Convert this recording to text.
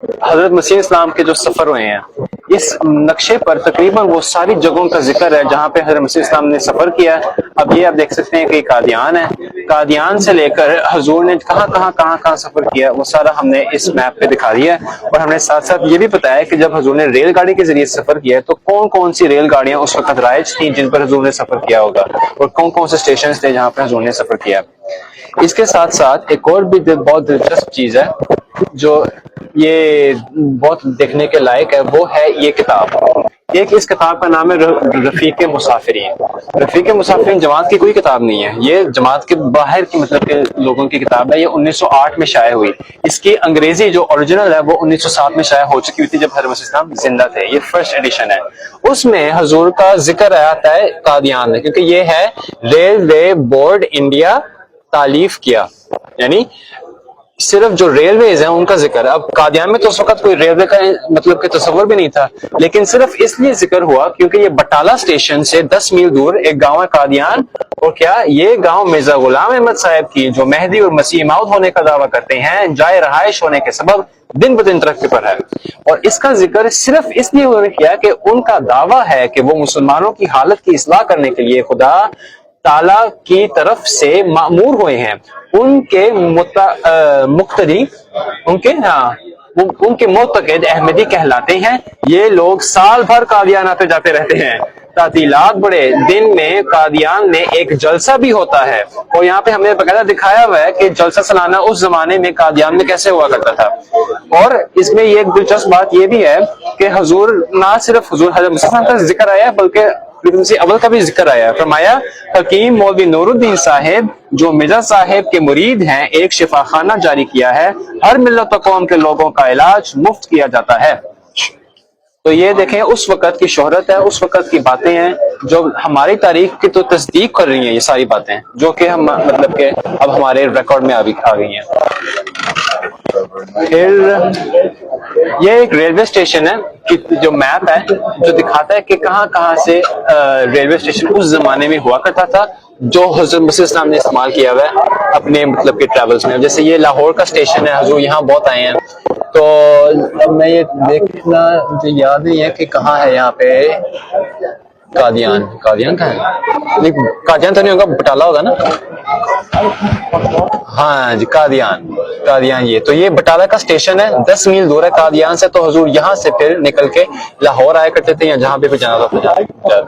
حضرت مسیح اسلام کے جو سفر ہوئے ہیں اس نقشے پر تقریباً وہ ساری جگہوں کا ذکر ہے جہاں پہ حضرت مسیح اسلام نے سفر کیا ہے۔ اب یہ آپ دیکھ سکتے ہیں کہ قادیان ہے، قادیان سے لے کر حضور نے کہاں سفر کیا وہ سارا ہم نے اس میپ پہ دکھا دیا ہے، اور ہم نے ساتھ ساتھ یہ بھی بتایا کہ جب حضور نے ریل گاڑی کے ذریعے سفر کیا ہے تو کون کون سی ریل گاڑیاں اس وقت رائج تھیں جن پر حضور نے سفر کیا ہوگا، اور کون کون سے اسٹیشنز تھے جہاں پہ حضور نے سفر کیا۔ اس کے ساتھ ساتھ ایک اور بھی بہت دلچسپ چیز ہے جو یہ بہت دیکھنے کے لائق ہے، وہ ہے یہ کتاب۔ ایک اس کتاب کا نام ہے رفیق مسافرین۔ رفیق مسافرین جماعت کی کوئی کتاب نہیں ہے، یہ جماعت کے باہر کی مطلب کہ لوگوں کی کتاب ہے۔ یہ 1908 میں شائع ہوئی، اس کی انگریزی جو اوریجنل ہے وہ 1907 میں شائع ہو چکی ہوئی تھی جب حضرت مسیح اسلام زندہ تھے۔ یہ فرسٹ ایڈیشن ہے، اس میں حضور کا ذکر آتا ہے قادیان میں، کیونکہ یہ ہے ریلوے بورڈ انڈیا تالیف کیا، یعنی صرف جو ریلویز ہیں ان کا ذکر ہے۔ اب قادیان میں تو اس وقت کوئی ریلوے کا مطلب کہ تصور بھی نہیں تھا، لیکن صرف اس لیے ذکر ہوا کیونکہ یہ بٹالہ اسٹیشن سے 10 میل دور ایک گاؤں ہے قادیان، اور کیا یہ گاؤں مرزا غلام احمد صاحب کی جو مہدی اور مسیح موعود ہونے کا دعویٰ کرتے ہیں جائے رہائش ہونے کے سبب دن بدن ترقی پر ہے، اور اس کا ذکر صرف اس لیے انہوں نے کیا کہ ان کا دعویٰ ہے کہ وہ مسلمانوں کی حالت کی اصلاح کرنے کے لیے خدا تعالیٰ کی طرف سے مأمور ہوئے ہیں۔ ان کے مقتدی ان کے معتقد احمدی کہلاتے ہیں۔ یہ لوگ سال بھر قادیان آتے جاتے رہتے ہیں، تعطیلات بڑے دن میں قادیان میں ایک جلسہ بھی ہوتا ہے، اور یہاں پہ ہم نے باقاعدہ دکھایا ہوا ہے کہ جلسہ سالانہ اس زمانے میں قادیان میں کیسے ہوا کرتا تھا۔ اور اس میں یہ ایک دلچسپ بات یہ بھی ہے کہ حضور نہ صرف حضور حضرت مسیح کا ذکر آیا ہے بلکہ اول کا بھی ذکر آیا۔ فرمایا حکیم مولوی نور الدین صاحب جو مرزا صاحب کے مرید ہیں ایک شفا خانہ جاری کیا ہے، ہر ملت و قوم کے لوگوں کا علاج مفت کیا جاتا ہے۔ تو یہ دیکھیں اس وقت کی شہرت ہے، اس وقت کی باتیں ہیں جو ہماری تاریخ کی تو تصدیق کر رہی ہیں، یہ ساری باتیں جو کہ ہم مطلب کہ اب ہمارے ریکارڈ میں آ گئی ہیں۔ پھر یہ ایک ریلوے اسٹیشن ہے جو میپ ہے جو دکھاتا ہے کہ کہاں سے ریلوے اسٹیشن اس زمانے میں ہوا کرتا تھا جو حضرت مسیح اسلام نے استعمال کیا ہوا ہے اپنے مطلب کے ٹریولز میں۔ جیسے یہ لاہور کا اسٹیشن ہے، حضور یہاں بہت آئے ہیں، تو میں یہ دیکھنا مجھے یاد نہیں ہے کہ کہاں ہے یہاں پہ قادیان کہاں ہے؟ نہیں قادیان تو نہیں ہوگا، بٹالہ ہوگا نا۔ ہاں جی قادیان یہ تو یہ بٹالہ کا اسٹیشن ہے، 10 میل دور ہے قادیان سے، تو حضور یہاں سے پھر نکل کے لاہور آیا کرتے تھے یا جہاں پہ جانا تھا۔